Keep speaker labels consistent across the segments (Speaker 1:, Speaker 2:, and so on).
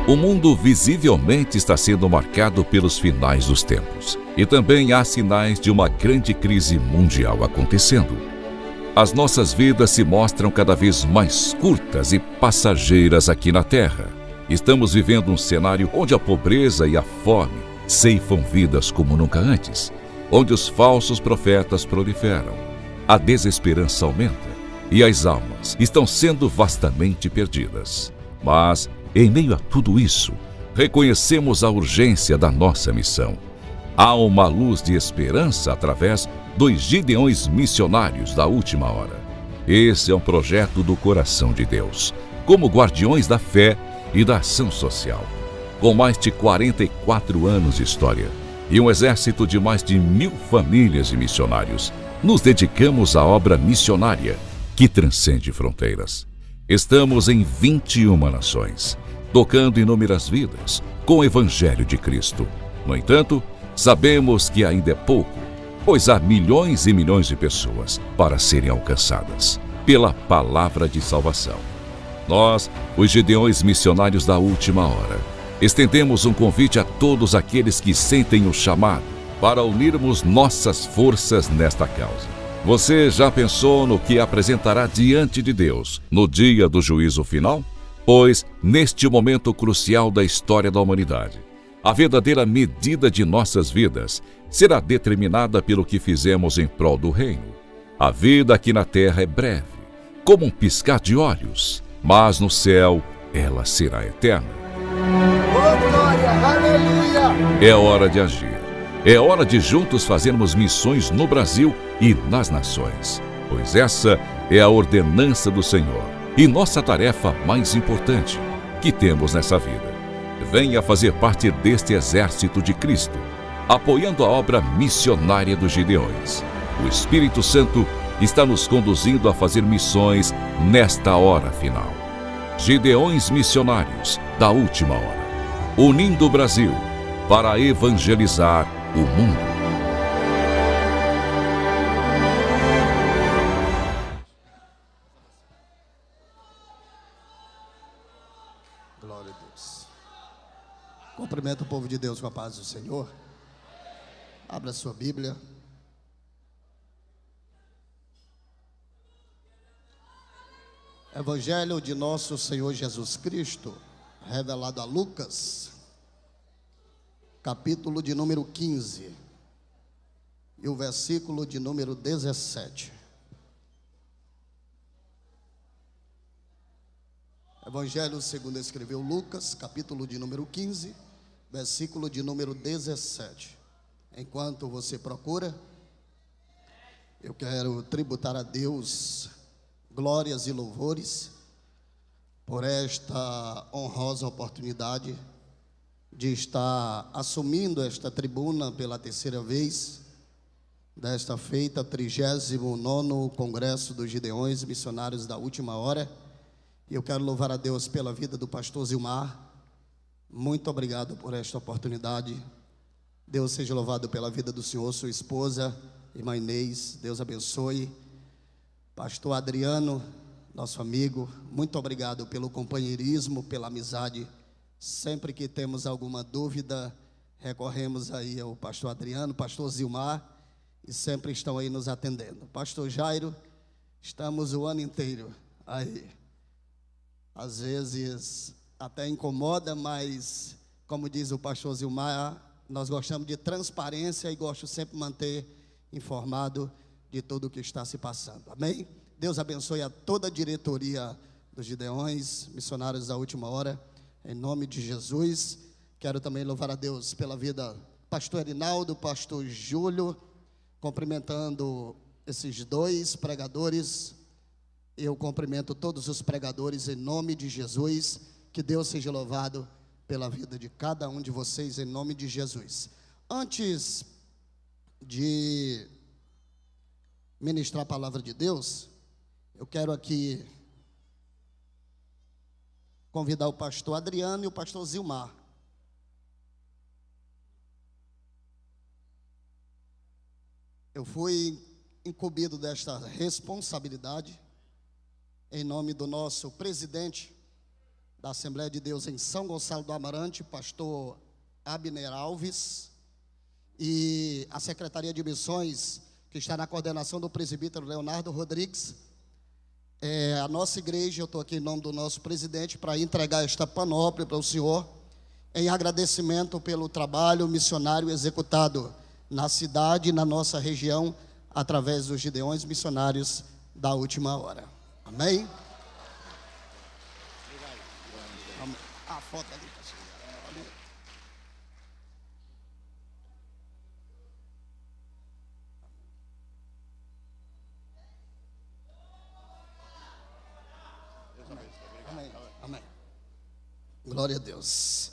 Speaker 1: O mundo visivelmente está sendo marcado pelos finais dos tempos. E também há sinais de uma grande crise mundial acontecendo. As nossas vidas se mostram cada vez mais curtas e passageiras aqui na Terra. Estamos vivendo um cenário onde a pobreza e a fome ceifam vidas como nunca antes, onde os falsos profetas proliferam, a desesperança aumenta e as almas estão sendo vastamente perdidas. Mas, em meio a tudo isso, reconhecemos a urgência da nossa missão. Há uma luz de esperança através dos Gideões missionários da última hora. Esse é um projeto do coração de Deus, como guardiões da fé e da ação social. Com mais de 44 anos de história e um exército de mais de 1.000 famílias de missionários, nos dedicamos à obra missionária que transcende fronteiras. Estamos em 21 nações, tocando inúmeras vidas com o Evangelho de Cristo. No entanto, sabemos que ainda é pouco, pois há milhões e milhões de pessoas para serem alcançadas pela palavra de salvação. Nós, os Gideões missionários da última hora, estendemos um convite a todos aqueles que sentem o chamado para unirmos nossas forças nesta causa. Você já pensou no que apresentará diante de Deus no dia do juízo final? Pois, neste momento crucial da história da humanidade, a verdadeira medida de nossas vidas será determinada pelo que fizemos em prol do reino. A vida aqui na terra é breve, como um piscar de olhos, mas no céu ela será eterna.
Speaker 2: Oh, glória, aleluia!
Speaker 1: É hora de agir. É hora de juntos fazermos missões no Brasil e nas nações, pois essa é a ordenança do Senhor e nossa tarefa mais importante que temos nessa vida. Venha fazer parte deste exército de Cristo, apoiando a obra missionária dos Gideões. O Espírito Santo está nos conduzindo a fazer missões nesta hora final. Gideões missionários da última hora, unindo o Brasil para evangelizar o mundo.
Speaker 2: Glória a Deus. Cumprimento o povo de Deus com a paz do Senhor. Abra sua Bíblia. Evangelho de nosso Senhor Jesus Cristo, revelado a Lucas, capítulo de número 15, e o versículo de número 17. Evangelho segundo escreveu Lucas, capítulo de número 15, versículo de número 17. Enquanto você procura, eu quero tributar a Deus glórias e louvores por esta honrosa oportunidade de estar assumindo esta tribuna pela terceira vez, desta feita, 39º Congresso dos Gideões Missionários da Última Hora. E eu quero louvar a Deus pela vida do pastor Zilmar. Muito obrigado por esta oportunidade. Deus seja louvado pela vida do senhor, sua esposa, irmã Inês. Deus abençoe. Pastor Adriano, nosso amigo, muito obrigado pelo companheirismo, pela amizade. Sempre que temos alguma dúvida, recorremos aí ao pastor Adriano, pastor Zilmar, e sempre estão aí nos atendendo. Pastor Jairo, estamos o ano inteiro aí. Às vezes até incomoda, mas, como diz o pastor Zilmar, nós gostamos de transparência e gosto sempre de manter informado de tudo o que está se passando. Amém? Deus abençoe a toda a diretoria dos Gideões, missionários da última hora, em nome de Jesus. Quero também louvar a Deus pela vida do pastor Erinaldo, pastor Júlio, cumprimentando esses dois pregadores. Eu cumprimento todos os pregadores em nome de Jesus. Que Deus seja louvado pela vida de cada um de vocês em nome de Jesus. Antes de ministrar a palavra de Deus, eu quero aqui convidar o pastor Adriano e o pastor Zilmar. Eu fui incumbido desta responsabilidade em nome do nosso presidente da Assembleia de Deus em São Gonçalo do Amarante, pastor Abner Alves, e a Secretaria de Missões, que está na coordenação do presbítero Leonardo Rodrigues. A nossa igreja, eu estou aqui em nome do nosso presidente para entregar esta panóplia para o senhor, em agradecimento pelo trabalho missionário executado na cidade e na nossa região, através dos Gideões Missionários da Última Hora. Amém? A foto ali, pastor. Amém. Amém. Glória a Deus.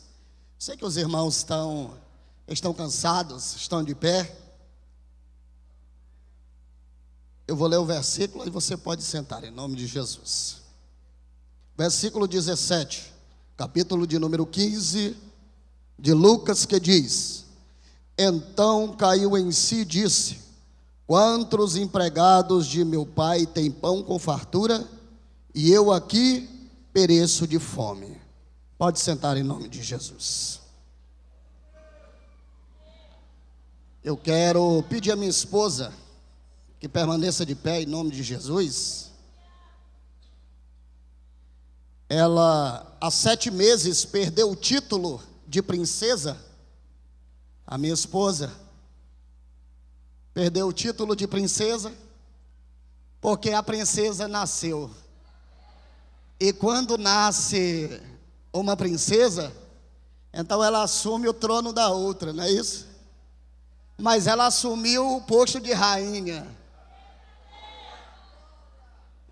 Speaker 2: Sei que os irmãos estão cansados, estão de pé. Eu vou ler o versículo e você pode sentar em nome de Jesus. Versículo 17, capítulo de número 15 de Lucas, que diz: Então caiu em si e disse: Quantos empregados de meu pai têm pão com fartura, e eu aqui pereço de fome. Pode sentar em nome de Jesus. Eu quero pedir à minha esposa que permaneça de pé em nome de Jesus. Ela, há 7 meses, perdeu o título de princesa. A minha esposa perdeu o título de princesa porque a princesa nasceu. E quando nasce uma princesa, então ela assume o trono da outra, não é isso? Mas ela assumiu o posto de rainha.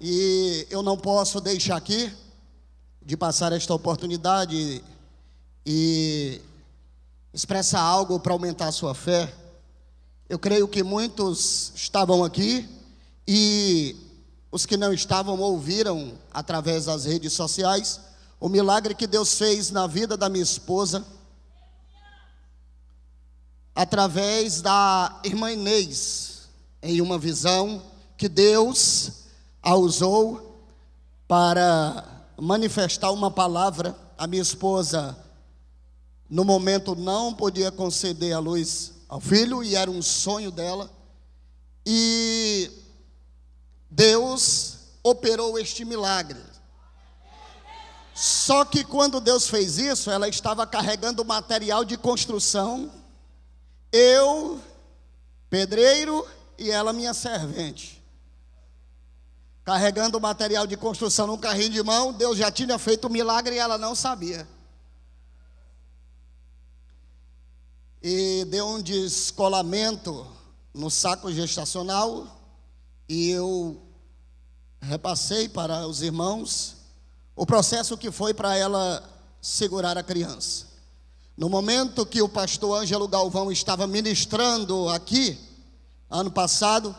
Speaker 2: E eu não posso deixar aqui de passar esta oportunidade e expressar algo para aumentar a sua fé. Eu creio que muitos estavam aqui e os que não estavam ouviram através das redes sociais o milagre que Deus fez na vida da minha esposa, através da irmã Inês, em uma visão que Deus a usou para manifestar uma palavra. A minha esposa, no momento, não podia conceder a luz ao filho, e era um sonho dela, e Deus operou este milagre. Só que quando Deus fez isso, ela estava carregando material de construção, eu, pedreiro, e ela, minha servente, carregando material de construção num carrinho de mão. Deus já tinha feito o milagre e ela não sabia. E deu um descolamento no saco gestacional, e eu repassei para os irmãos o processo que foi para ela segurar a criança. No momento que o pastor Ângelo Galvão estava ministrando aqui, ano passado,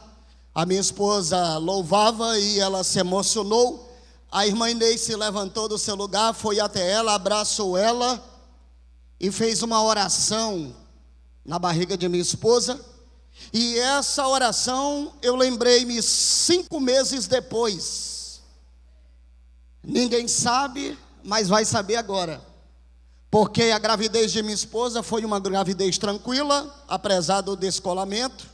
Speaker 2: a minha esposa louvava e ela se emocionou. A irmã Inês se levantou do seu lugar, foi até ela, abraçou ela e fez uma oração na barriga de minha esposa. E essa oração eu lembrei-me 5 meses depois. Ninguém sabe, mas vai saber agora. Porque a gravidez de minha esposa foi uma gravidez tranquila, apesar do descolamento.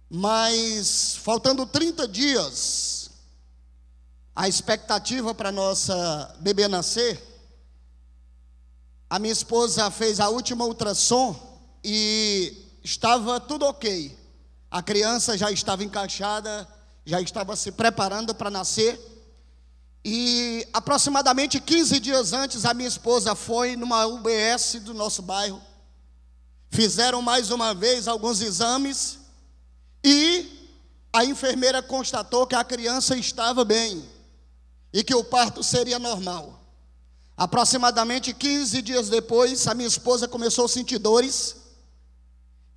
Speaker 2: Mas faltando 30 dias, a expectativa para nossa bebê nascer, a minha esposa fez a última ultrassom e estava tudo ok. A criança já estava encaixada, já estava se preparando para nascer. E aproximadamente 15 dias antes, a minha esposa foi numa UBS do nosso bairro. Fizeram mais uma vez alguns exames e a enfermeira constatou que a criança estava bem e que o parto seria normal. Aproximadamente 15 dias depois, a minha esposa começou a sentir dores.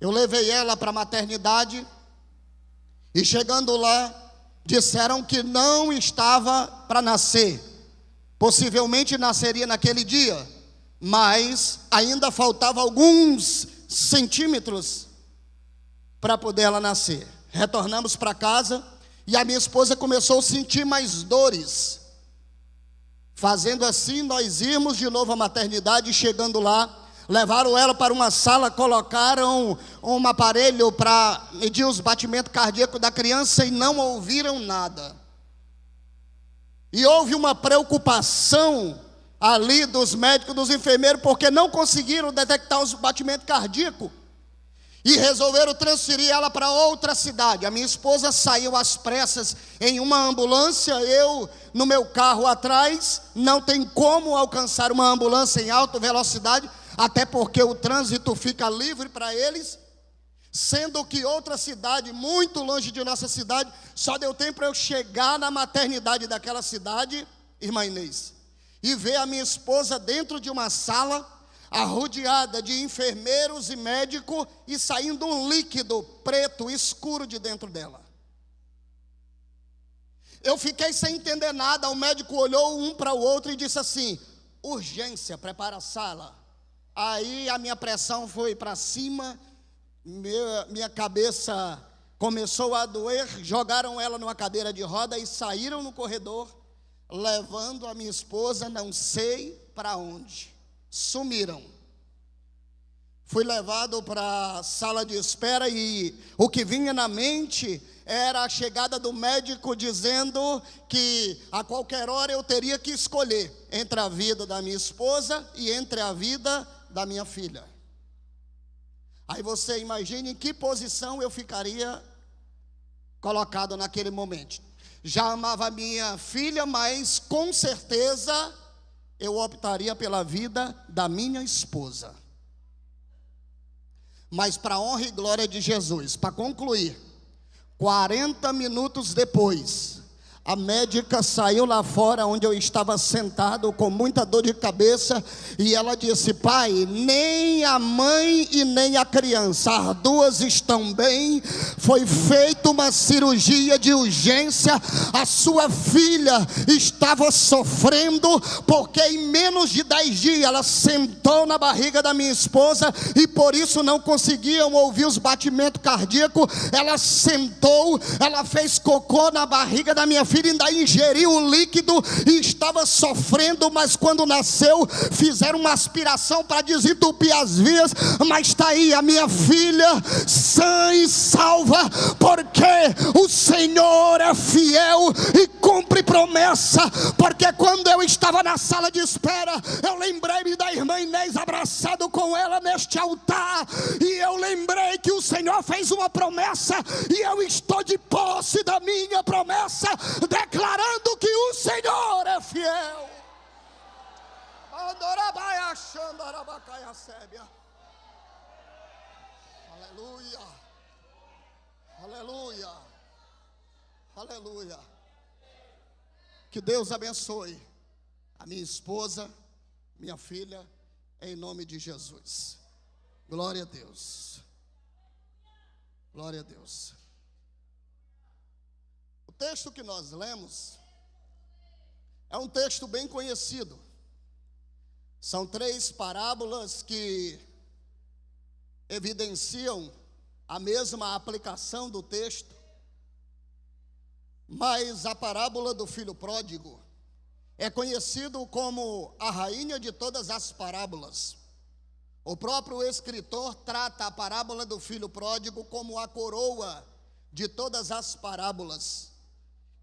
Speaker 2: Eu levei ela para a maternidade e, chegando lá, disseram que não estava para nascer. Possivelmente nasceria naquele dia, mas ainda faltava alguns centímetros para poder ela nascer. Retornamos para casa e a minha esposa começou a sentir mais dores. Fazendo assim, nós íamos de novo à maternidade. Chegando lá, levaram ela para uma sala, colocaram um aparelho para medir os batimentos cardíacos da criança e não ouviram nada. E houve uma preocupação ali dos médicos, dos enfermeiros, porque não conseguiram detectar os batimentos cardíacos. E resolveram transferir ela para outra cidade. A minha esposa saiu às pressas em uma ambulância, eu no meu carro atrás. Não tem como alcançar uma ambulância em alta velocidade, até porque o trânsito fica livre para eles. Sendo que outra cidade, muito longe de nossa cidade, só deu tempo para eu chegar na maternidade daquela cidade, irmã Inês, e ver a minha esposa dentro de uma sala, arrodeada de enfermeiros e médicos, e saindo um líquido preto, escuro de dentro dela. Eu fiquei sem entender nada. O médico olhou um para o outro e disse assim: urgência, prepara a sala. Aí a minha pressão foi para cima, minha cabeça começou a doer. Jogaram ela numa cadeira de roda e saíram no corredor, levando a minha esposa não sei para onde. Sumiram. Fui levado para a sala de espera e o que vinha na mente era a chegada do médico dizendo que a qualquer hora eu teria que escolher entre a vida da minha esposa e entre a vida da minha filha. Aí você imagine em que posição eu ficaria colocado naquele momento. Já amava a minha filha, mas com certeza eu optaria pela vida da minha esposa. Mas para a honra e glória de Jesus, para concluir, 40 minutos depois, a médica saiu lá fora onde eu estava sentado com muita dor de cabeça, e ela disse: pai, nem a mãe e nem a criança, as duas estão bem, foi feita uma cirurgia de urgência, a sua filha estava sofrendo, porque em menos de 10 dias ela sentou na barriga da minha esposa, e por isso não conseguiam ouvir os batimentos cardíacos. Ela sentou, ela fez cocô na barriga da minha filha, ainda ingeriu o líquido e estava sofrendo, mas quando nasceu, fizeram uma aspiração para desentupir as vias, mas está aí a minha filha, sã e salva, porque o Senhor é fiel e cumpre promessa. Porque quando eu estava na sala de espera, eu lembrei-me da irmã Inês abraçado com ela neste altar, e eu lembrei que o Senhor fez uma promessa, e eu estou de posse da minha promessa, declarando que o Senhor é fiel. Aleluia, aleluia, aleluia. Que Deus abençoe a minha esposa, minha filha, em nome de Jesus. Glória a Deus, glória a Deus. O texto que nós lemos é um texto bem conhecido. São 3 parábolas que evidenciam a mesma aplicação do texto. Mas a parábola do filho pródigo é conhecido como a rainha de todas as parábolas. O próprio escritor trata a parábola do filho pródigo como a coroa de todas as parábolas.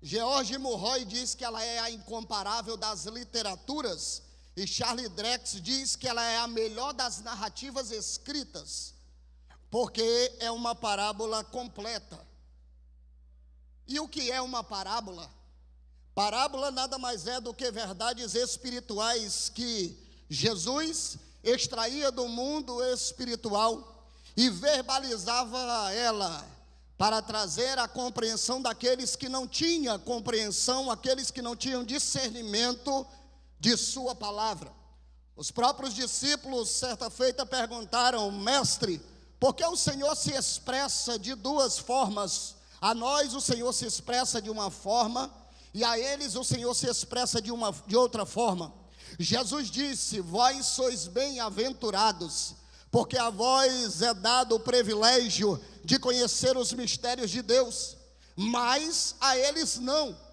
Speaker 2: George Murroy diz que ela é a incomparável das literaturas, e Charles Drex diz que ela é a melhor das narrativas escritas, porque é uma parábola completa. E o que é uma parábola? Parábola nada mais é do que verdades espirituais que Jesus extraía do mundo espiritual e verbalizava ela para trazer a compreensão daqueles que não tinham compreensão, aqueles que não tinham discernimento de sua palavra. Os próprios discípulos, certa feita, perguntaram: mestre, por que o Senhor se expressa de 2 formas? A nós o Senhor se expressa de uma forma, e a eles o Senhor se expressa de outra forma. Jesus disse: vós sois bem-aventurados, porque a vós é dado o privilégio de conhecer os mistérios de Deus, mas a eles não.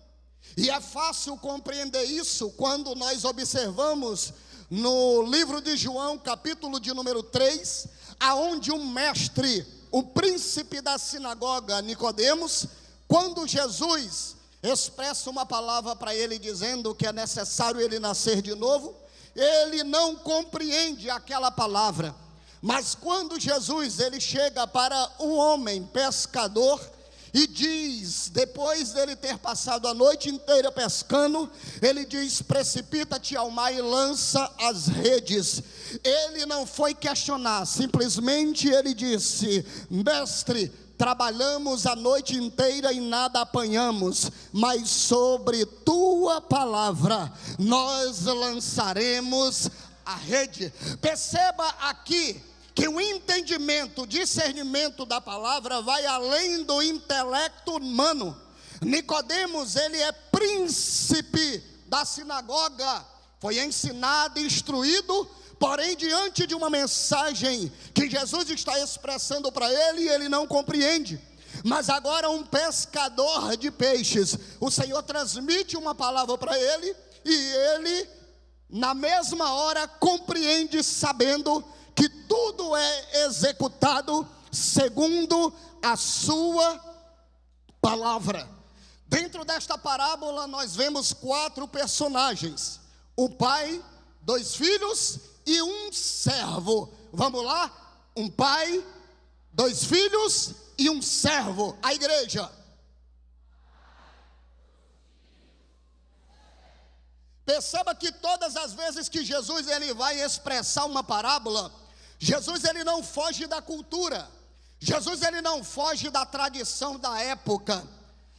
Speaker 2: E é fácil compreender isso quando nós observamos no livro de João, capítulo de número 3, aonde um mestre, o príncipe da sinagoga, Nicodemos, quando Jesus expressa uma palavra para ele dizendo que é necessário ele nascer de novo, ele não compreende aquela palavra. Mas quando Jesus ele chega para um homem pescador e diz, depois dele ter passado a noite inteira pescando, ele diz: precipita-te ao mar e lança as redes. Ele não foi questionar, simplesmente ele disse: mestre, trabalhamos a noite inteira e nada apanhamos, mas sobre tua palavra nós lançaremos a rede. Perceba aqui que o entendimento, o discernimento da palavra vai além do intelecto humano. Nicodemos, ele é príncipe da sinagoga, foi ensinado, instruído, porém diante de uma mensagem que Jesus está expressando para ele, ele não compreende. Mas agora um pescador de peixes, o Senhor transmite uma palavra para ele, e ele na mesma hora compreende, sabendo que tudo é executado segundo a sua palavra. Dentro desta parábola nós vemos 4 personagens: o pai, 2 filhos e um servo. Vamos lá? Um pai, 2 filhos e um servo. A igreja. Perceba que todas as vezes que Jesus ele vai expressar uma parábola, Jesus ele não foge da cultura, Jesus ele não foge da tradição da época.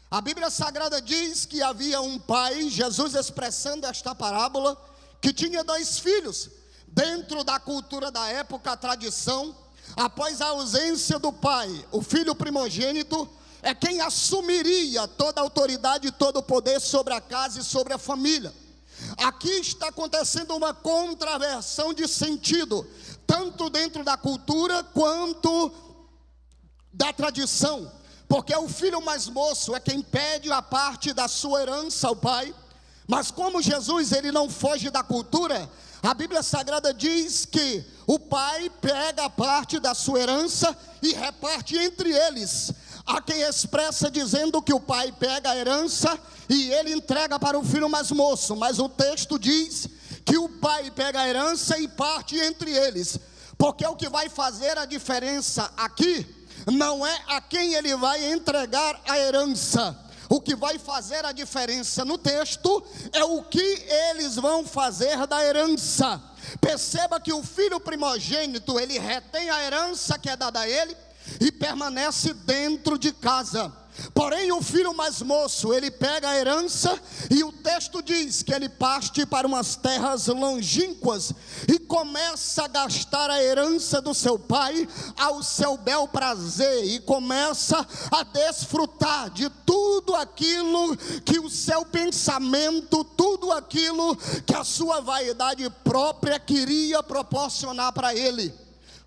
Speaker 2: A Bíblia Sagrada diz que havia um pai, Jesus expressando esta parábola, que tinha 2 filhos. Dentro da cultura da época, a tradição, após a ausência do pai, o filho primogênito é quem assumiria toda a autoridade e todo o poder sobre a casa e sobre a família. Aqui está acontecendo uma contraversão de sentido, tanto dentro da cultura quanto da tradição, porque o filho mais moço é quem pede a parte da sua herança ao pai. Mas como Jesus ele não foge da cultura, a Bíblia Sagrada diz que o pai pega a parte da sua herança e reparte entre eles. Há quem expressa dizendo que o pai pega a herança e ele entrega para o filho mais moço, mas o texto diz que o pai pega a herança e parte entre eles, porque o que vai fazer a diferença aqui não é a quem ele vai entregar a herança. O que vai fazer a diferença no texto é o que eles vão fazer da herança. Perceba que o filho primogênito ele retém a herança que é dada a ele e permanece dentro de casa. Porém o filho mais moço, ele pega a herança e o texto diz que ele parte para umas terras longínquas e começa a gastar a herança do seu pai ao seu bel prazer, e começa a desfrutar de tudo aquilo que o seu pensamento, tudo aquilo que a sua vaidade própria queria proporcionar para ele.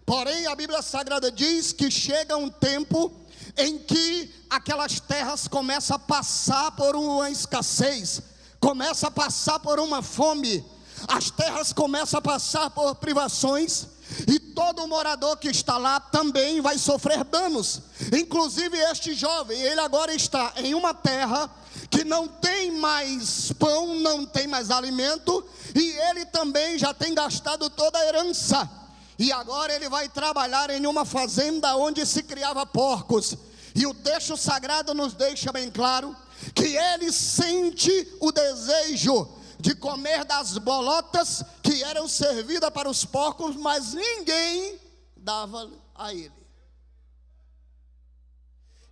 Speaker 2: Porém a Bíblia Sagrada diz que chega um tempo em que aquelas terras começam a passar por uma escassez, começa a passar por uma fome, as terras começam a passar por privações, e todo morador que está lá também vai sofrer danos. Inclusive este jovem, ele agora está em uma terra que não tem mais pão, não tem mais alimento, e ele também já tem gastado toda a herança. E agora ele vai trabalhar em uma fazenda onde se criava porcos. E o texto sagrado nos deixa bem claro que ele sente o desejo de comer das bolotas que eram servidas para os porcos, mas ninguém dava a ele.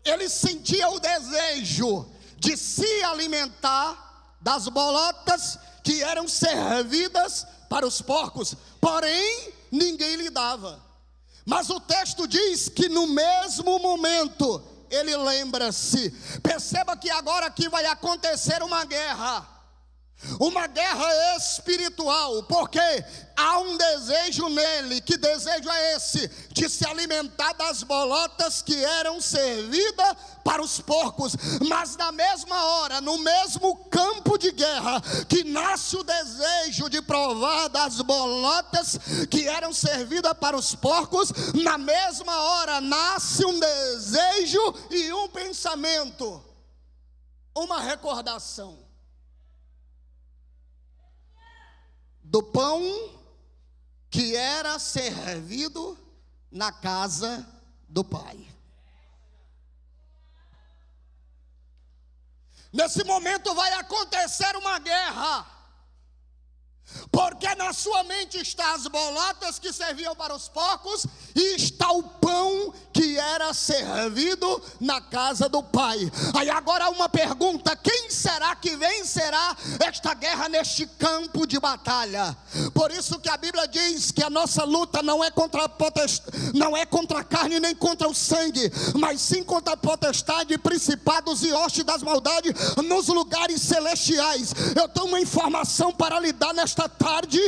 Speaker 2: Ele sentia o desejo de se alimentar das bolotas que eram servidas para os porcos, porém ninguém lhe dava. Mas o texto diz que no mesmo momento ele lembra-se. Perceba que agora aqui vai acontecer uma guerra. Uma guerra espiritual, porque há um desejo nele. Que desejo é esse? De se alimentar das bolotas que eram servidas para os porcos. Mas na mesma hora, no mesmo campo de guerra, que nasce o desejo de provar das bolotas que eram servidas para os porcos, na mesma hora nasce um desejo e um pensamento, uma recordação do pão que era servido na casa do Pai. Nesse momento vai acontecer uma guerra, porque na sua mente está as bolotas que serviam para os porcos e está o pão que era servido na casa do Pai. Aí agora uma pergunta: quem será que vencerá esta guerra neste campo de batalha? Por isso que a Bíblia diz que a nossa luta não é contra a carne nem contra o sangue, mas sim contra a potestade, principados e hostes das maldades nos lugares celestiais. Eu tenho uma informação para lhe dar nesta tarde: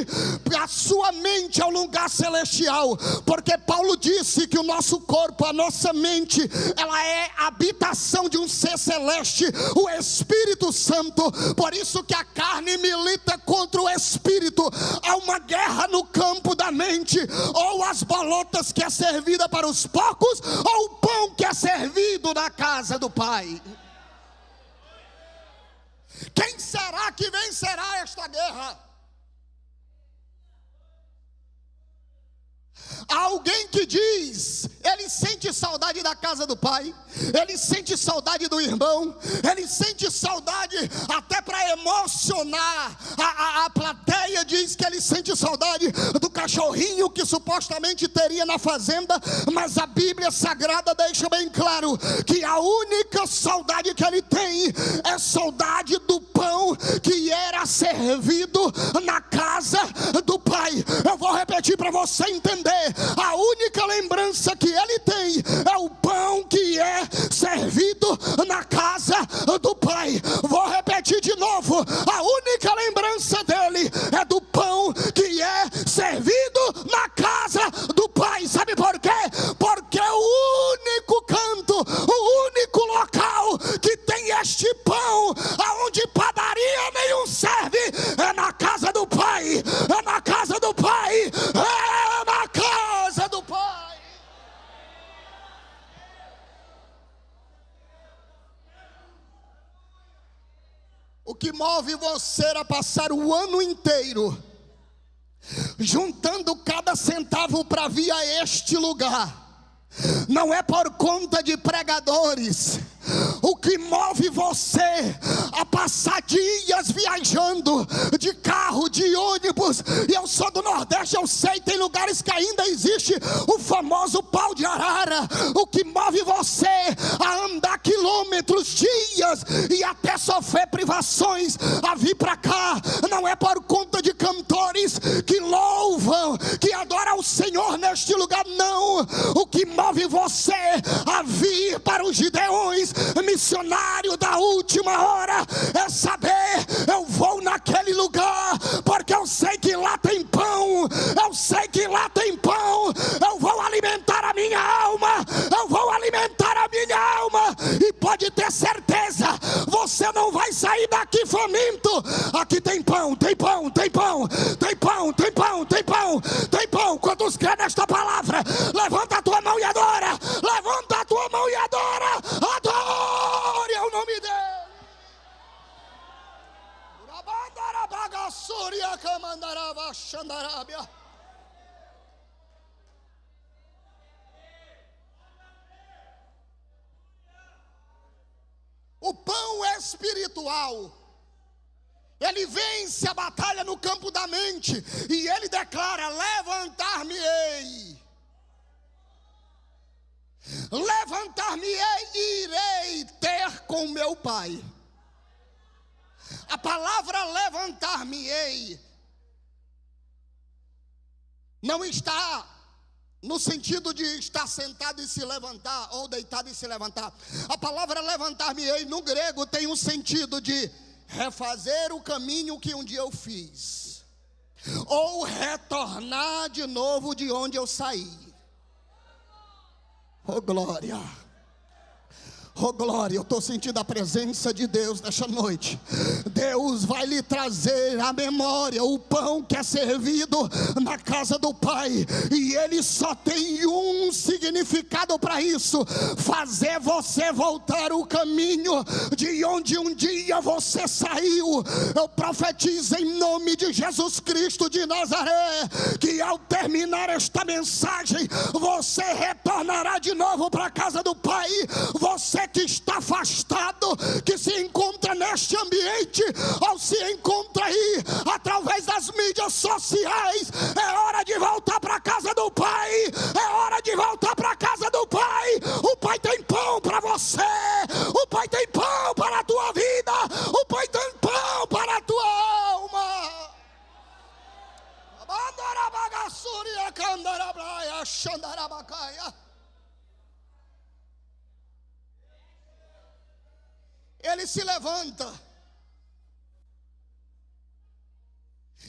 Speaker 2: a sua mente é um lugar celestial, porque Paulo disse que o nosso corpo, a nossa mente, ela é a habitação de um ser celeste, o Espírito Santo. Por isso que a carne milita contra o Espírito. Há uma guerra no campo da mente: ou as bolotas que é servida para os porcos, ou o pão que é servido na casa do Pai. Quem será que vencerá esta guerra? Há alguém que diz, ele sente saudade da casa do Pai, ele sente saudade do irmão, ele sente saudade até para emocionar a plateia. Diz que ele sente saudade do cachorrinho que supostamente teria na fazenda, mas a Bíblia Sagrada deixa bem claro que a única saudade que ele tem é saudade do pão que era servido na casa do Pai. Eu vou repetir para você entender: a única lembrança que ele tem é o pão que é servido na casa do Pai. Vou repetir de novo: a única lembrança dele é do pão que é servido na casa do Pai. Sabe por quê? Porque o único canto, o único local que tem este pão, aonde padaria nenhum serve, é na casa do Pai. É na casa do Pai. É na casa do Pai. O que move você a passar o ano inteiro juntando cada centavo para vir a este lugar não é por conta de pregadores. O que move você a passar dias viajando de carro, de ônibus, e eu sou do Nordeste, eu sei, tem lugares que ainda existe o famoso pau de arara. O que move você a andar quilômetros, dias e até sofrer privações a vir para cá não é por conta de cantores que louvam, que adoram o Senhor neste lugar, não. O que move você a vir para os Gideões, missionário da última hora, é saber: eu vou naquele lugar porque eu sei que lá tem pão, eu sei que lá tem pão, eu vou alimentar a minha alma, eu vou alimentar a minha alma. E pode ter certeza, você não vai sair daqui faminto. Aqui tem pão, tem pão, tem pão, tem pão, tem pão, tem pão, tem pão. Quantos creem nesta palavra? Levanta a tua mão e adora. Levanta a tua mão e adora. Adore ao nome dele. O pão espiritual, ele vence a batalha no campo da mente, e ele declara: levantar-me-ei, levantar-me-ei e irei ter com meu Pai. A palavra levantar-me-ei não está no sentido de estar sentado e se levantar, ou deitado e se levantar. A palavra levantar-me-ei no grego tem um sentido de refazer o caminho que um dia eu fiz, ou retornar de novo de onde eu saí. Oh glória, oh glória, eu estou sentindo a presença de Deus nesta noite. Deus vai lhe trazer à memória o pão que é servido na casa do Pai, e ele só tem um significado para isso: fazer você voltar o caminho de onde um dia você saiu. Eu profetizo em nome de Jesus Cristo de Nazaré, que ao terminar esta mensagem, você retornará de novo para a casa do Pai. Você que está afastado, que se encontra neste ambiente, ou se encontra aí através das mídias sociais, é hora de voltar para a casa do Pai. É hora de voltar para a casa do Pai. O Pai tem pão para você, o Pai tem pão para a tua vida, o Pai tem pão para a tua alma. Ele se levanta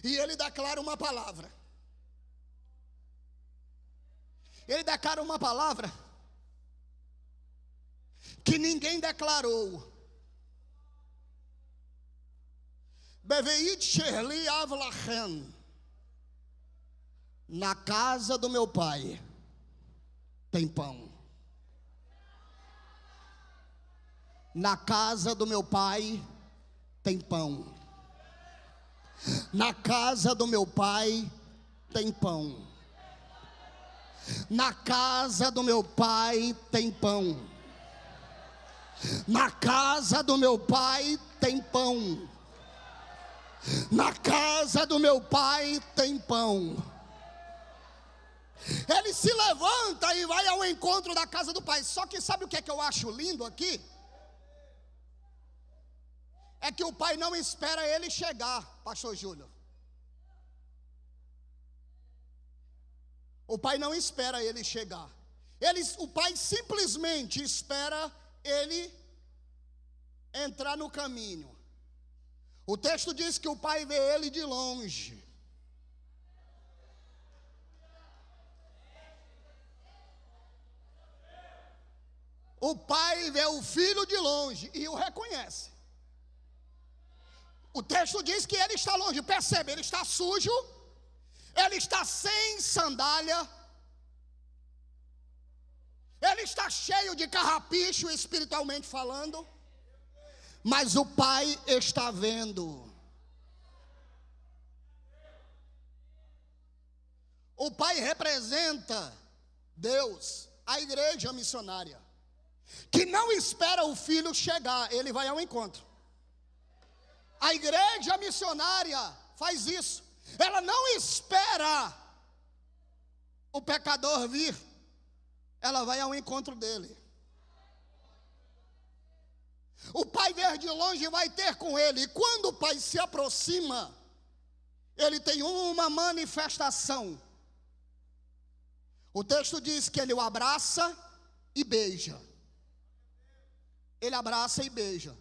Speaker 2: e ele declara uma palavra. Ele declara uma palavra que ninguém declarou. Beveit Sherli Avlachen. Na casa do meu pai tem pão. Na casa do meu pai tem pão. Na casa do meu pai tem pão. Na casa do meu pai tem pão. Na casa do meu pai tem pão. Na casa do meu pai tem pão. Ele se levanta e vai ao encontro da casa do pai. Só que sabe o que é que eu acho lindo aqui? É que o pai não espera ele chegar, pastor Júlio. O pai não espera ele chegar. O pai simplesmente espera ele entrar no caminho. O texto diz que o pai vê ele de longe. O pai vê o filho de longe e o reconhece. O texto diz que ele está longe, percebe, ele está sujo, ele está sem sandália, ele está cheio de carrapicho espiritualmente falando, mas o pai está vendo. O pai representa Deus, a igreja missionária, que não espera o filho chegar, ele vai ao encontro. A igreja missionária faz isso. Ela não espera o pecador vir, ela vai ao encontro dele. O pai vê de longe e vai ter com ele. E quando o pai se aproxima, ele tem uma manifestação. O texto diz que ele o abraça e beija. Ele abraça e beija.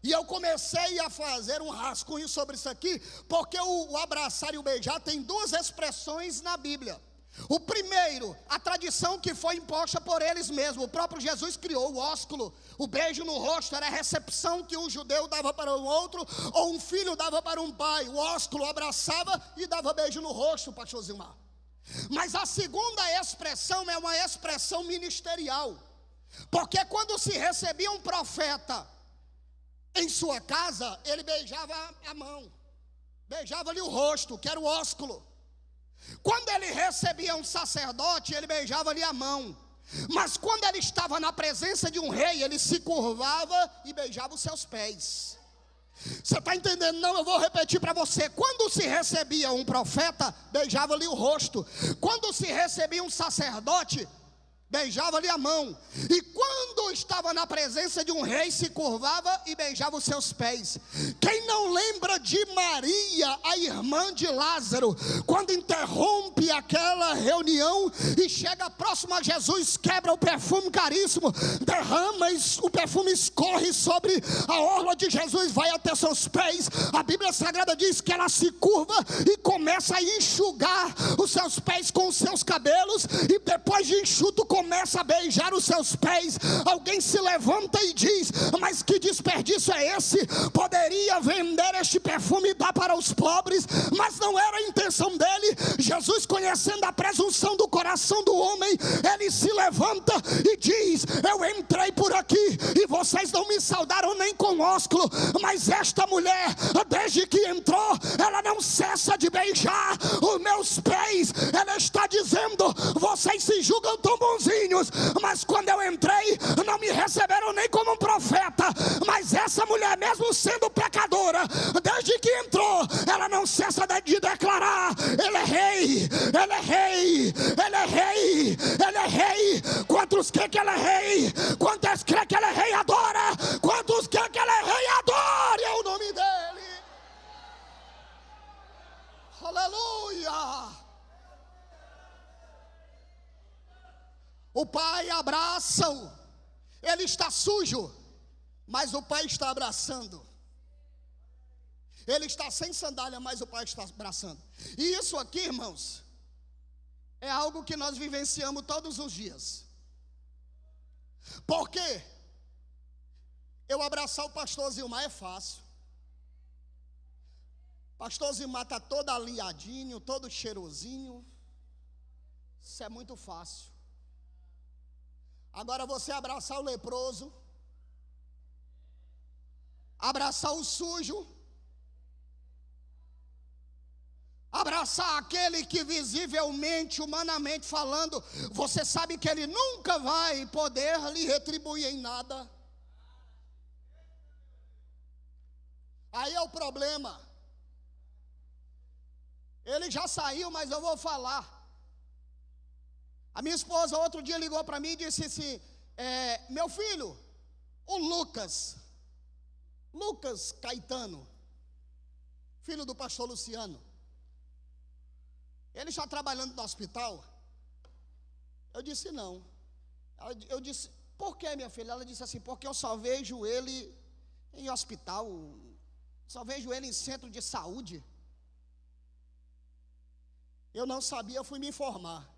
Speaker 2: E eu comecei a fazer um rascunho sobre isso aqui, porque o abraçar e o beijar tem duas expressões na Bíblia. O primeiro, a tradição que foi imposta por eles mesmos. O próprio Jesus criou o ósculo. O beijo no rosto era a recepção que um judeu dava para o outro, ou um filho dava para um pai. O ósculo abraçava e dava beijo no rosto, pastor Zilmar. Mas a segunda expressão é uma expressão ministerial. Porque quando se recebia um profeta em sua casa, ele beijava a mão, beijava-lhe o rosto, que era o ósculo. Quando ele recebia um sacerdote, ele beijava-lhe a mão. Mas quando ele estava na presença de um rei, ele se curvava e beijava os seus pés. Você está entendendo? Não, eu vou repetir para você. Quando se recebia um profeta, beijava-lhe o rosto. Quando se recebia um sacerdote, beijava-lhe a mão. E quando quando estava na presença de um rei, se curvava e beijava os seus pés. Quem não lembra de Maria, a irmã de Lázaro, quando interrompe aquela reunião e chega próximo a Jesus, quebra o perfume caríssimo, derrama, o perfume escorre sobre a orla de Jesus, vai até seus pés. A Bíblia Sagrada diz que ela se curva e começa a enxugar os seus pés com os seus cabelos, e depois de enxuto começa a beijar os seus pés. Alguém se levanta e diz: mas que desperdício é esse? Poderia vender este perfume e dar para os pobres, mas não era a intenção dele. Jesus, conhecendo a presunção do coração do homem, ele se levanta e diz: eu entrei por aqui e vocês não me saudaram nem com ósculo, mas esta mulher, desde que entrou, ela não cessa de beijar os meus pés. Ela está dizendo: vocês se julgam tão bonzinhos, mas quando eu entrei, não me receberam nem como um profeta. Mas essa mulher, mesmo sendo pecadora, desde que entrou, ela não cessa de declarar: ele é rei, ele é rei, ele é rei, ele é rei. Quantos quer que ela é rei? Quantos quer que ela é rei? Adora. Quantos quer que ela é rei? Adore é o nome dele. Aleluia. O pai abraça-o. Ele está sujo, mas o pai está abraçando. Ele está sem sandália, mas o pai está abraçando. E isso aqui, irmãos, é algo que nós vivenciamos todos os dias. Por quê? Eu abraçar o pastor Zilmar é fácil. Pastor Zilmar está todo alinhadinho, todo cheirosinho. Isso é muito fácil. Agora você abraçar o leproso, abraçar o sujo, abraçar aquele que visivelmente, humanamente falando, você sabe que ele nunca vai poder lhe retribuir em nada. Aí é o problema. Ele já saiu, mas eu vou falar. A minha esposa outro dia ligou para mim e disse assim: meu filho, o Lucas Caetano, filho do pastor Luciano, ele está trabalhando no hospital? Eu disse não. Eu disse: por que, minha filha? Ela disse assim: porque eu só vejo ele em hospital, só vejo ele em centro de saúde. Eu não sabia, eu fui me informar.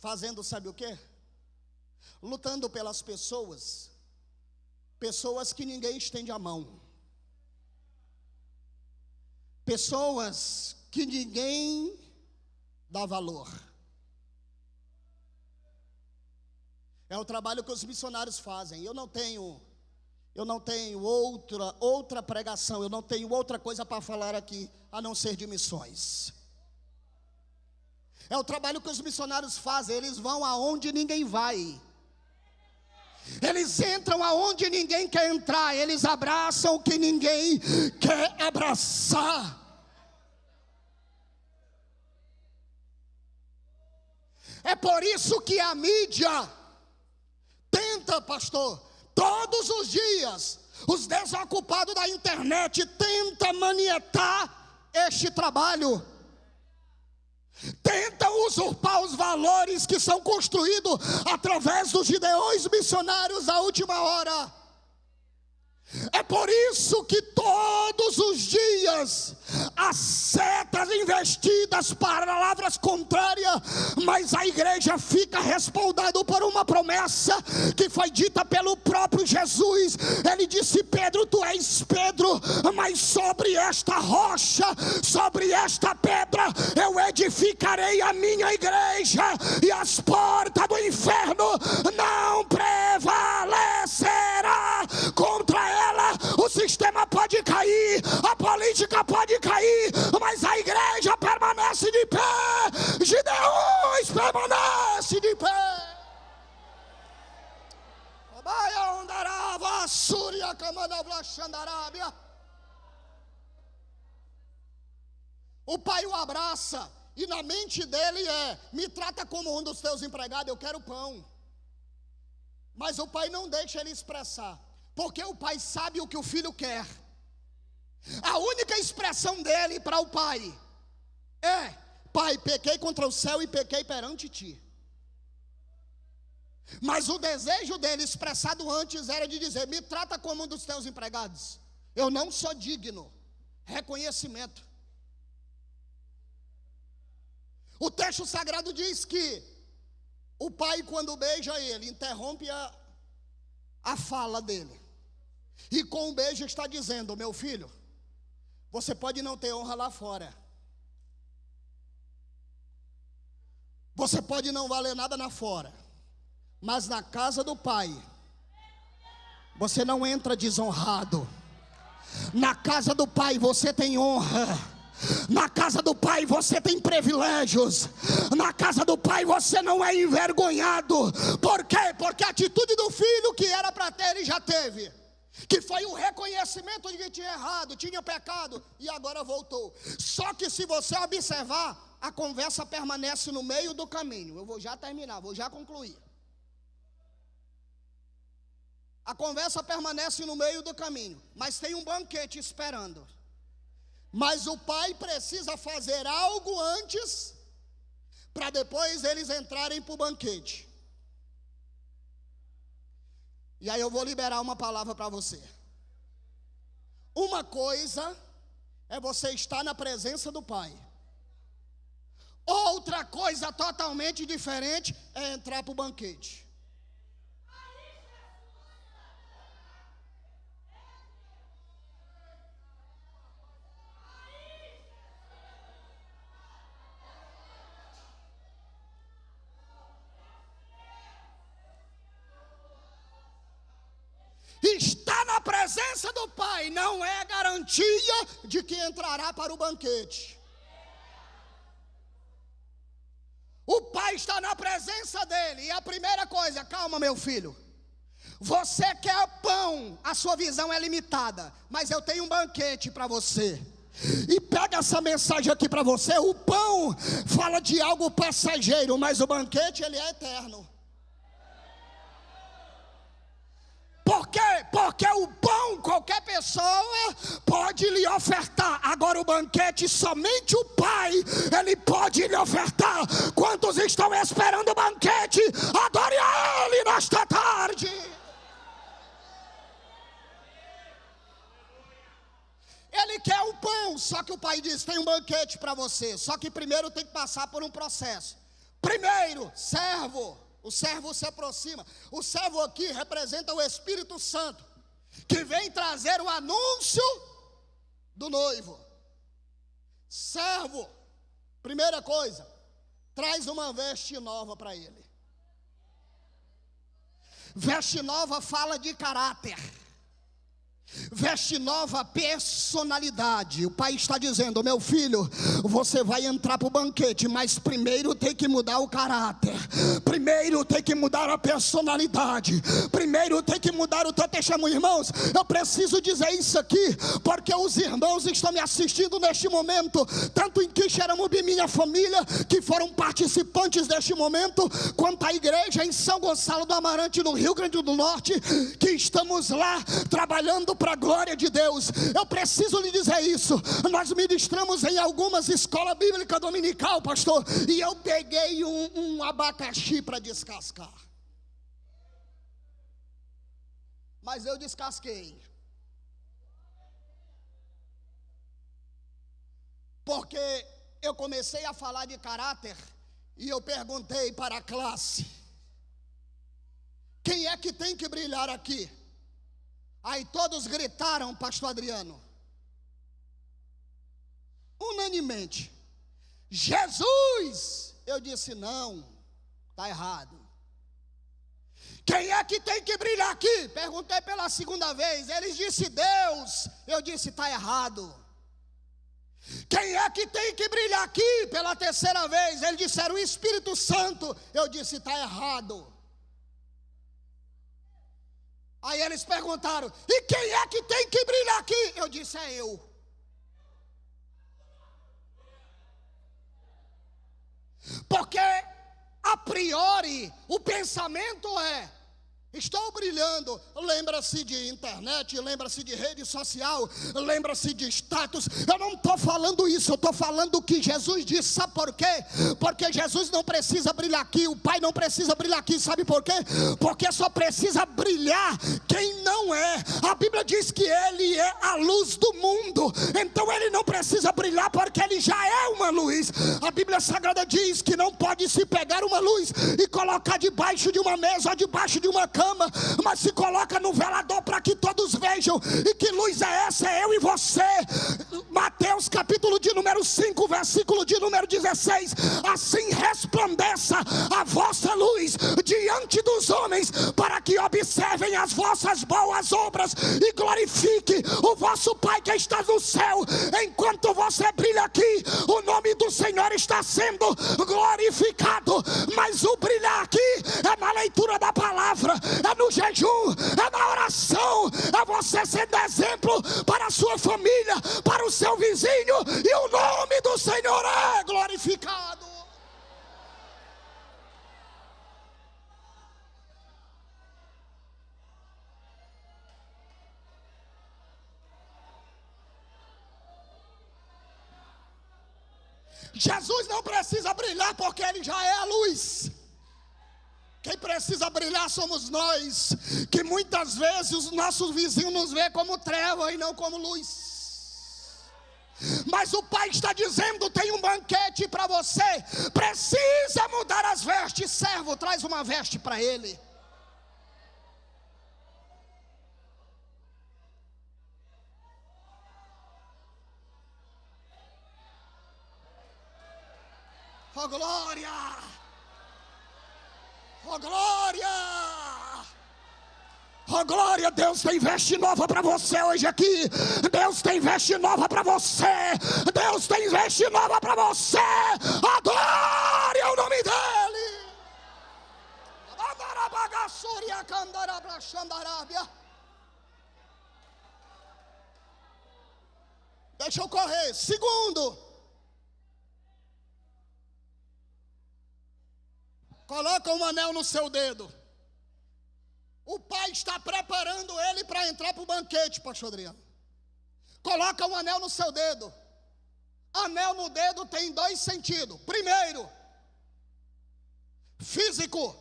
Speaker 2: Fazendo sabe o quê? Lutando pelas pessoas que ninguém estende a mão, pessoas que ninguém dá valor. É o trabalho que os missionários fazem. Eu não tenho outra pregação, eu não tenho outra coisa para falar aqui a não ser de missões. É o trabalho que os missionários fazem. Eles vão aonde ninguém vai, eles entram aonde ninguém quer entrar, eles abraçam o que ninguém quer abraçar. É por isso que a mídia tenta, pastor, todos os dias, os desocupados da internet tentam manietar este trabalho, tentam usurpar os valores que são construídos através dos gideões missionários da última hora. É por isso que todos os dias há setas investidas para palavras contrárias, mas a igreja fica respaldada por uma promessa que foi dita pelo próprio Jesus. Ele disse: Pedro, tu és Pedro, mas sobre esta rocha, sobre esta pedra, eu edificarei a minha igreja, e as portas do inferno não prevalecerá contra ela. O sistema pode cair, a política pode cair, mas a igreja permanece de pé. Gideões permanece de pé. O pai o abraça, e na mente dele me trata como um dos teus empregados, eu quero pão. Mas o pai não deixa ele expressar, porque o pai sabe o que o filho quer. A única expressão dele para o pai é: pai, pequei contra o céu e pequei perante ti. Mas o desejo dele expressado antes era de dizer: me trata como um dos teus empregados, eu não sou digno. Reconhecimento. O texto sagrado diz que o pai, quando beija ele, interrompe a fala dele, e com o beijo está dizendo: meu filho, você pode não ter honra lá fora, você pode não valer nada lá fora, mas na casa do pai você não entra desonrado. Na casa do pai você tem honra. Na casa do pai você tem privilégios. Na casa do pai você não é envergonhado. Por quê? Porque a atitude do filho que era para ter, ele já teve, que foi o reconhecimento de que tinha errado, tinha pecado, e agora voltou. Só que se você observar, a conversa permanece no meio do caminho. Eu vou já terminar, vou já concluir. A conversa permanece no meio do caminho, mas tem um banquete esperando. Mas o pai precisa fazer algo antes, para depois eles entrarem para o banquete. E aí eu vou liberar uma palavra para você. Uma coisa é você estar na presença do pai. Outra coisa totalmente diferente é entrar para o banquete. Estar na presença do pai não é garantia de que entrará para o banquete. O pai está na presença dele, e a primeira coisa: calma, meu filho, você quer pão, a sua visão é limitada, mas eu tenho um banquete para você. E pega essa mensagem aqui para você: o pão fala de algo passageiro, mas o banquete, ele é eterno. Por quê? Porque o pão qualquer pessoa pode lhe ofertar. Agora o banquete somente o pai, ele pode lhe ofertar. Quantos estão esperando o banquete? Adore a ele nesta tarde. Ele quer o pão, só que o pai diz: tem um banquete para você. Só que primeiro tem que passar por um processo. Primeiro, servo. O servo se aproxima. O servo aqui representa o Espírito Santo, que vem trazer o anúncio do noivo. Servo, primeira coisa, traz uma veste nova para ele. Veste nova fala de caráter. Veste nova, personalidade. O pai está dizendo: meu filho, você vai entrar para o banquete, mas primeiro tem que mudar o caráter, primeiro tem que mudar a personalidade, primeiro tem que mudar o teu testemunho. Irmãos, eu preciso dizer isso aqui, porque os irmãos estão me assistindo neste momento, tanto em Quixeramobim, minha família, que foram participantes deste momento, quanto a igreja em São Gonçalo do Amarante, no Rio Grande do Norte, que estamos lá trabalhando para a glória de Deus. Eu preciso lhe dizer isso. Nós ministramos em algumas escolas bíblicas dominical, pastor, e eu peguei um abacaxi para descascar, mas eu descasquei, porque eu comecei a falar de caráter, e eu perguntei para a classe: quem é que tem que brilhar aqui? Aí todos gritaram: pastor Adriano. Unanimemente: Jesus! Eu disse: não, está errado. Quem é que tem que brilhar aqui? Perguntei pela segunda vez. Eles disseram: Deus. Eu disse: está errado. Quem é que tem que brilhar aqui? Pela terceira vez. Eles disseram: o Espírito Santo. Eu disse: está errado. Aí eles perguntaram: e quem é que tem que brilhar aqui? Eu disse: é eu. Porque a priori o pensamento é: Estou brilhando. Lembra-se de internet, lembra-se de rede social, lembra-se de status. Eu não estou falando isso, eu estou falando o que Jesus disse. Sabe por quê? Porque Jesus não precisa brilhar aqui, o Pai não precisa brilhar aqui. Sabe por quê? Porque só precisa brilhar quem não é. A Bíblia diz que Ele é a luz do mundo. Então Ele não precisa brilhar porque Ele já é uma luz. A Bíblia Sagrada diz que não pode se pegar uma luz e colocar debaixo de uma mesa ou debaixo de uma cama, mas se coloca no velador para que todos vejam. E que luz é essa? É eu e você. Mateus capítulo de número 5, versículo de número 16. Assim resplandeça a vossa luz diante dos homens, para que observem as vossas boas obras e glorifique o vosso Pai que está no céu. Enquanto você brilha aqui, o nome do Senhor está sendo glorificado. Mas o brilhar aqui é na leitura da palavra, é no jejum, é na oração, é você sendo exemplo para a sua família, para o seu vizinho, e o nome do Senhor é glorificado. Jesus não precisa brilhar porque Ele já é a luz. Quem precisa brilhar somos nós, que muitas vezes os nossos vizinhos nos vê como treva e não como luz. Mas o Pai está dizendo: tem um banquete para você, precisa mudar as vestes. Servo, traz uma veste para ele. Oh glória! Oh glória! Oh glória! Deus tem veste nova para você hoje aqui. Deus tem veste nova para você. Deus tem veste nova para você. Adore o nome dEle. Deixa eu correr. Segundo, coloca um anel no seu dedo. O Pai está preparando ele para entrar para o banquete, pastor Adriano. Coloca um anel no seu dedo. Anel no dedo tem dois sentidos. Primeiro, físico.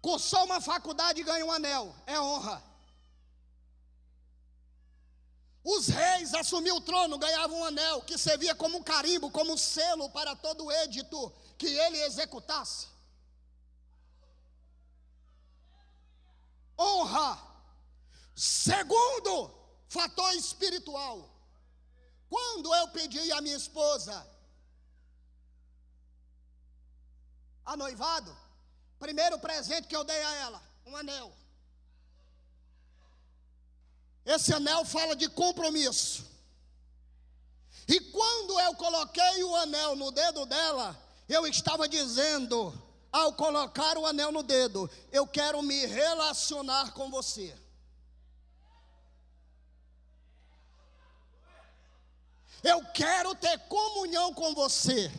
Speaker 2: Cursou uma faculdade e ganha um anel. É honra. Os reis assumiam o trono, ganhavam um anel que servia como um carimbo, como um selo para todo o édito que ele executasse. Honra. Segundo, fator espiritual. Quando eu pedi a minha esposa a noivado, primeiro presente que eu dei a ela, um anel. Esse anel fala de compromisso. E quando eu coloquei o anel no dedo dela, eu estava dizendo, ao colocar o anel no dedo, eu quero me relacionar com você. Eu quero ter comunhão com você.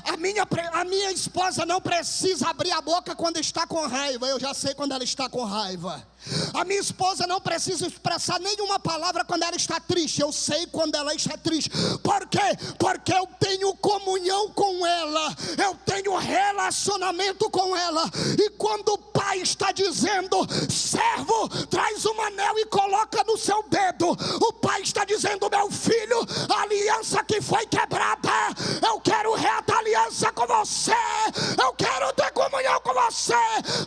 Speaker 2: A minha esposa não precisa abrir a boca quando está com raiva. Eu já sei quando ela está com raiva. A minha esposa não precisa expressar nenhuma palavra quando ela está triste. Eu sei quando ela está triste. Por quê? Porque eu tenho comunhão com ela. Eu tenho relacionamento com ela. E quando o Pai está dizendo, servo, traz um anel e coloca no seu dedo, o Pai está dizendo, meu filho, a aliança que foi quebrada, eu quero reatar a aliança com você. Eu quero ter comunhão com você.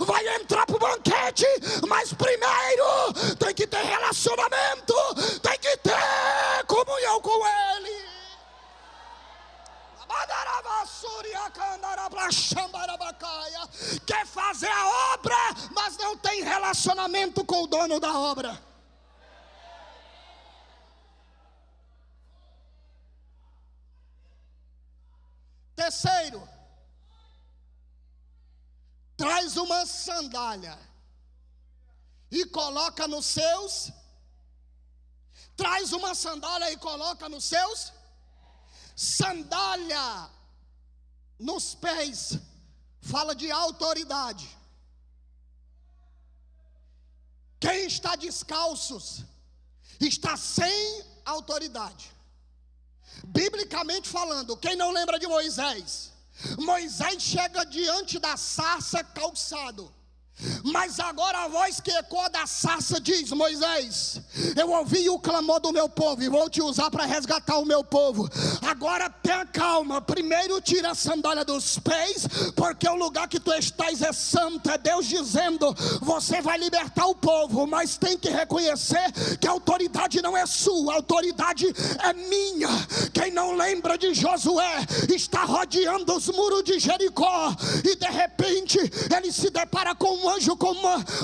Speaker 2: Vai entrar para o banquete, mas primeiro tem que ter relacionamento, tem que ter comunhão com Ele. Quer fazer a obra, mas não tem relacionamento com o dono da obra. Terceiro, traz uma sandália e coloca nos seus. Traz uma sandália e coloca nos seus. Sandália nos pés fala de autoridade. Quem está descalços está sem autoridade. Biblicamente falando, quem não lembra de Moisés? Moisés chega diante da sarça calçado. Mas agora a voz que ecoa da sarça diz: Moisés, eu ouvi o clamor do meu povo e vou te usar para resgatar o meu povo. Agora tenha calma, primeiro tira a sandália dos pés, porque o lugar que tu estás é santo. É Deus dizendo: você vai libertar o povo, mas tem que reconhecer que a autoridade não é sua, a autoridade é minha. Quem não lembra de Josué, está rodeando os muros de Jericó, e de repente ele se depara com um anjo com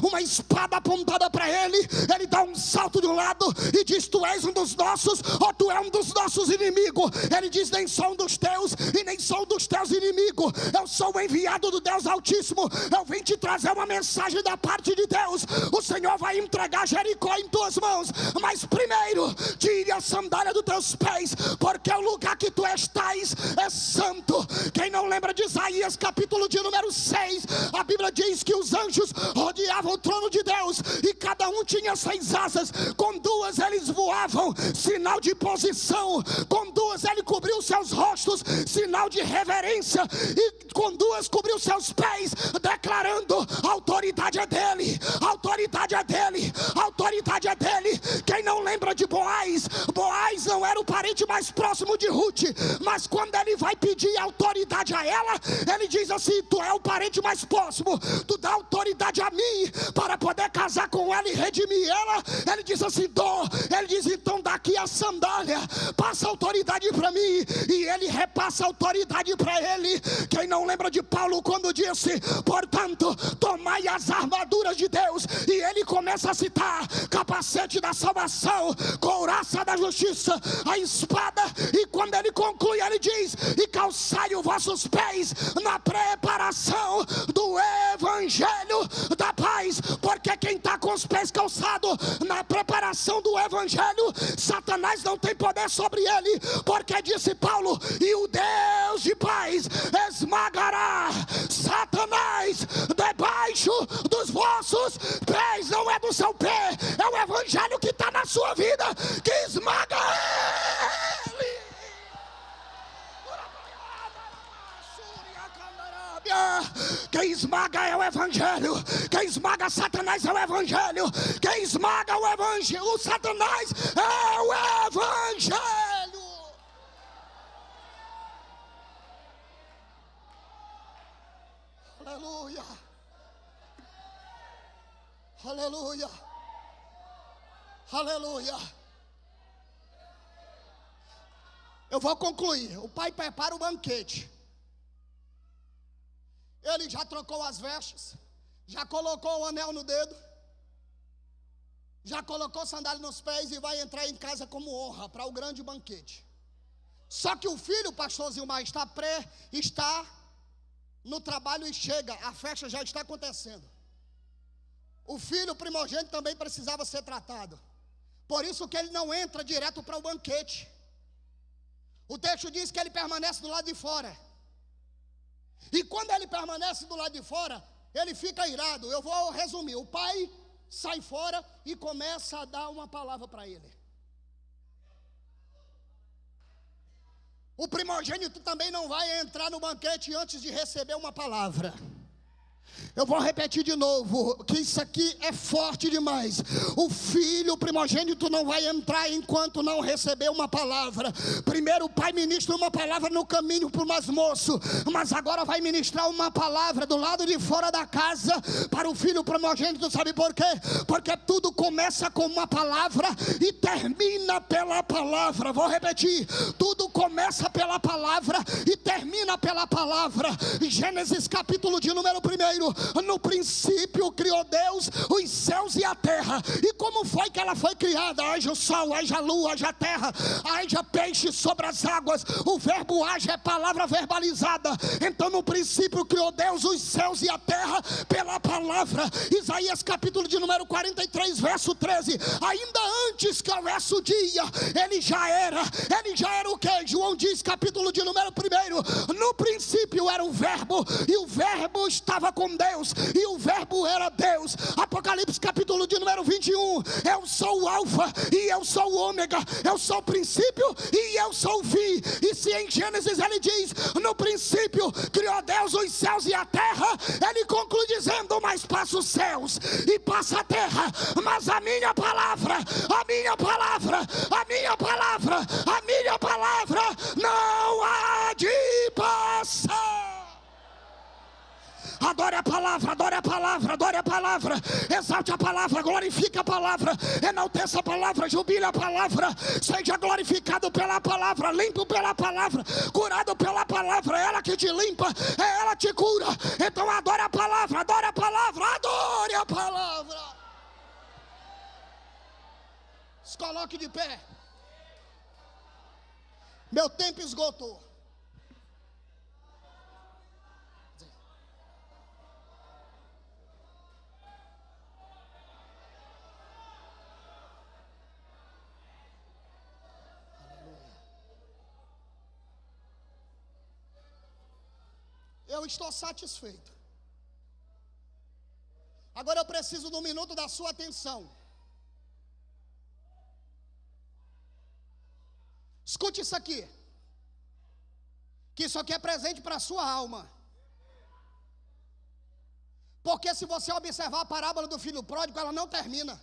Speaker 2: uma espada apontada para ele. Ele dá um salto de um lado e diz: tu és um dos nossos, ou tu és um dos nossos inimigos? Ele diz: nem sou um dos teus e nem sou um dos teus inimigos. Eu sou o enviado do Deus Altíssimo. Eu vim te trazer uma mensagem da parte de Deus. O Senhor vai entregar Jericó em tuas mãos, mas primeiro tire a sandália dos teus pés, porque o lugar que tu estás é santo. Quem não lembra de Isaías capítulo de número 6? A Bíblia diz que os anjos rodeavam o trono de Deus, e cada um tinha 6 asas. Com 2 eles voavam, sinal de posição. Com 2 ele cobriu seus rostos, sinal de reverência. E com 2 cobriu seus pés, declarando: a autoridade é dele, a autoridade é dele, a autoridade é dele. Quem não lembra de Boaz? Boaz não era o parente mais próximo de Ruth, mas quando ele vai pedir autoridade a ela, ele diz assim: tu é o parente mais próximo, tu dá autoridade a mim para poder casar com ela e redimir ela. Ele diz assim: dou. Ele diz: então daqui a sandália, passa a autoridade para mim, e ele repassa a autoridade para ele. Quem não lembra de Paulo quando disse: portanto, tomai as armaduras de Deus, e ele começa a citar: capacete da salvação, couraça da justiça, a espada, e quando ele conclui ele diz: e calçai os vossos pés na preparação do evangelho da paz. Porque quem está com os pés calçados na preparação do evangelho, Satanás não tem poder sobre ele, porque disse Paulo: e o Deus de paz esmagará Satanás debaixo dos vossos pés. Não é do seu pé, é o evangelho que está na sua vida que esmaga ele. Quem esmaga é o evangelho. Quem esmaga Satanás é o evangelho. Quem esmaga o evangelho, o Satanás é o evangelho. Aleluia. Aleluia. Aleluia. Eu vou concluir. O pai prepara o banquete. Ele já trocou as vestes, já colocou o anel no dedo, já colocou sandália nos pés, e vai entrar em casa como honra para o grande banquete. Só que o filho, pastor Zilmar, está no trabalho e chega, a festa já está acontecendo. O filho primogênito também precisava ser tratado, por isso que ele não entra direto para o banquete. O texto diz que ele permanece do lado de fora. E quando ele permanece do lado de fora, ele fica irado. Eu vou resumir: o pai sai fora e começa a dar uma palavra para ele. O primogênito também não vai entrar no banquete antes de receber uma palavra. Eu vou repetir de novo, que isso aqui é forte demais. O filho primogênito não vai entrar enquanto não receber uma palavra. Primeiro o pai ministra uma palavra no caminho para o mais moço, mas agora vai ministrar uma palavra do lado de fora da casa para o filho primogênito. Sabe por quê? Porque tudo começa com uma palavra e termina pela palavra. Vou repetir: tudo começa pela palavra e termina pela palavra. Gênesis capítulo de número 1: no princípio criou Deus os céus e a terra. E como foi que ela foi criada? Haja o sol, haja a lua, haja a terra, haja peixe sobre as águas. O verbo haja é palavra verbalizada. Então no princípio criou Deus os céus e a terra pela palavra. Isaías capítulo de número 43, verso 13: ainda antes que houvesse o dia, ele já era o que? João diz, capítulo de número 1: no princípio era o verbo, e o verbo estava com Deus, Deus, e o verbo era Deus. Apocalipse capítulo de número 21. Eu sou o alfa e eu sou o ômega, eu sou o princípio e eu sou o fim. E se em Gênesis ele diz, no princípio criou Deus os céus e a terra, ele conclui dizendo, mas passa os céus e passa a terra, mas a minha palavra, a minha palavra, a minha palavra, a minha palavra não há de passar. Adore a palavra, adore a palavra, adore a palavra, exalte a palavra, glorifique a palavra, enalteça a palavra, jubile a palavra, seja glorificado pela palavra, limpo pela palavra, curado pela palavra. É ela que te limpa, é ela que te cura. Então adore a palavra, adore a palavra, adore a palavra. Se coloque de pé. Meu tempo esgotou. Eu estou satisfeito. Agora eu preciso de um minuto da sua atenção. Escute isso aqui. Que isso aqui é presente para a sua alma. Porque se você observar a parábola do filho pródigo, ela não termina.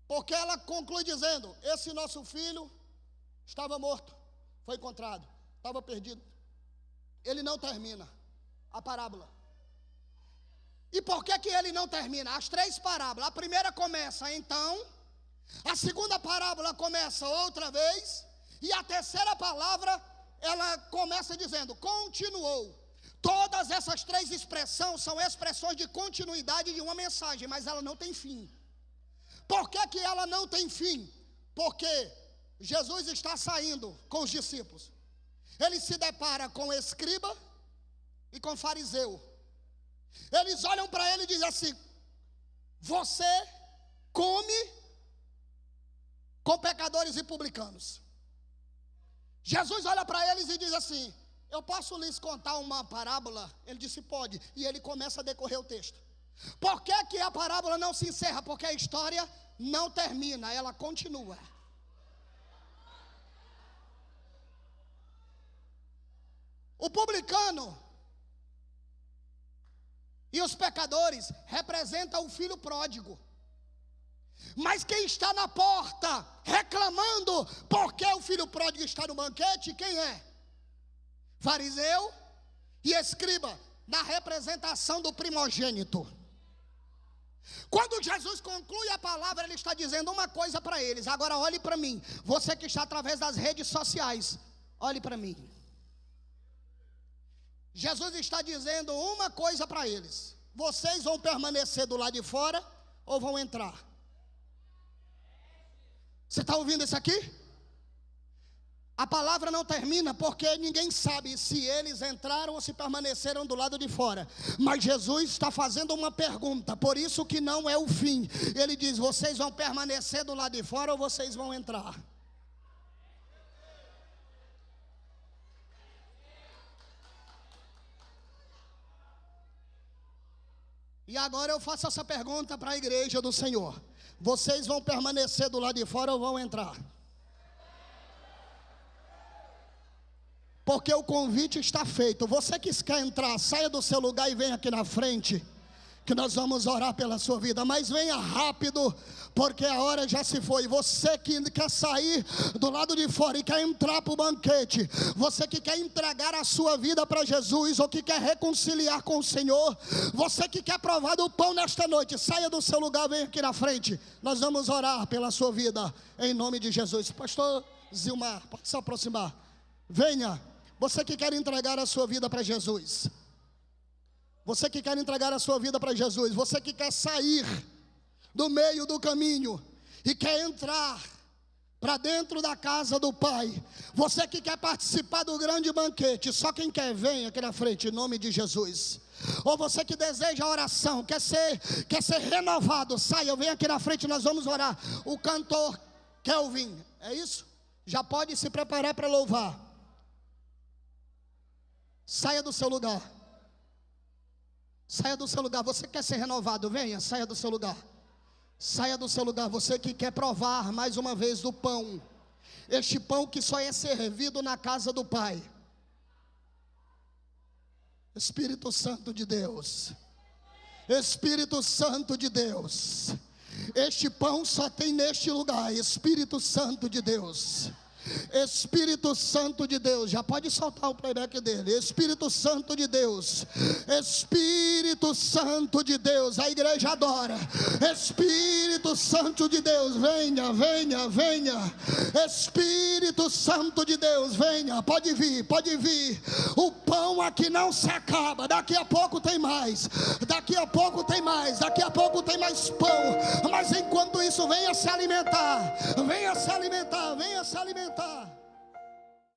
Speaker 2: Porque ela conclui dizendo, esse nosso filho estava morto, foi encontrado, estava perdido. Ele não termina a parábola. E por que que ele não termina? As três parábolas. A primeira começa então, a segunda parábola começa outra vez, e a terceira palavra, ela começa dizendo, continuou. Todas essas três expressões são expressões de continuidade de uma mensagem, mas ela não tem fim. Por que que ela não tem fim? Porque Jesus está saindo com os discípulos. Ele se depara com o escriba e com o fariseu. Eles olham para ele e dizem assim, você come com pecadores e publicanos. Jesus olha para eles e diz assim, eu posso lhes contar uma parábola? Ele disse, pode. E ele começa a decorrer o texto. Por que que a parábola não se encerra? Porque a história não termina, ela continua. O publicano e os pecadores representam o filho pródigo. Mas quem está na porta reclamando porque o filho pródigo está no banquete, quem é? Fariseu e escriba, na representação do primogênito. Quando Jesus conclui a palavra, ele está dizendo uma coisa para eles. Agora olhe para mim, você que está através das redes sociais, olhe para mim. Jesus está dizendo uma coisa para eles: vocês vão permanecer do lado de fora ou vão entrar? Você está ouvindo isso aqui? A palavra não termina porque ninguém sabe se eles entraram ou se permaneceram do lado de fora. Mas Jesus está fazendo uma pergunta, por isso que não é o fim. Ele diz, vocês vão permanecer do lado de fora ou vocês vão entrar? E agora eu faço essa pergunta para a igreja do Senhor. Vocês vão permanecer do lado de fora ou vão entrar? Porque o convite está feito. Você que quer entrar, saia do seu lugar e venha aqui na frente, que nós vamos orar pela sua vida. Mas venha rápido, porque a hora já se foi. Você que quer sair do lado de fora e quer entrar para o banquete, você que quer entregar a sua vida para Jesus, ou que quer reconciliar com o Senhor, você que quer provar do pão nesta noite, saia do seu lugar, venha aqui na frente. Nós vamos orar pela sua vida, em nome de Jesus. Pastor Zilmar, pode se aproximar. Venha. Você que quer entregar a sua vida para Jesus, você que quer entregar a sua vida para Jesus, você que quer sair do meio do caminho e quer entrar para dentro da casa do Pai, você que quer participar do grande banquete, só quem quer, vem aqui na frente, em nome de Jesus. Ou você que deseja oração, quer ser renovado, saia, vem aqui na frente, nós vamos orar. O cantor Kelvin, é isso? Já pode se preparar para louvar. Saia do seu lugar. Saia do seu lugar. Você quer ser renovado? Venha, saia do seu lugar. Saia do seu lugar. Você que quer provar mais uma vez do pão. Este pão que só é servido na casa do Pai. Espírito Santo de Deus. Espírito Santo de Deus. Este pão só tem neste lugar. Espírito Santo de Deus. Espírito Santo de Deus, já pode soltar o playback dele. Espírito Santo de Deus, Espírito Santo de Deus, a igreja adora. Espírito Santo de Deus, venha, venha, venha. Espírito Santo de Deus, venha, pode vir, pode vir. O pão aqui não se acaba, daqui a pouco tem mais, daqui a pouco tem mais, daqui a pouco tem mais pão. Mas enquanto isso, venha se alimentar, venha se alimentar, venha se alimentar.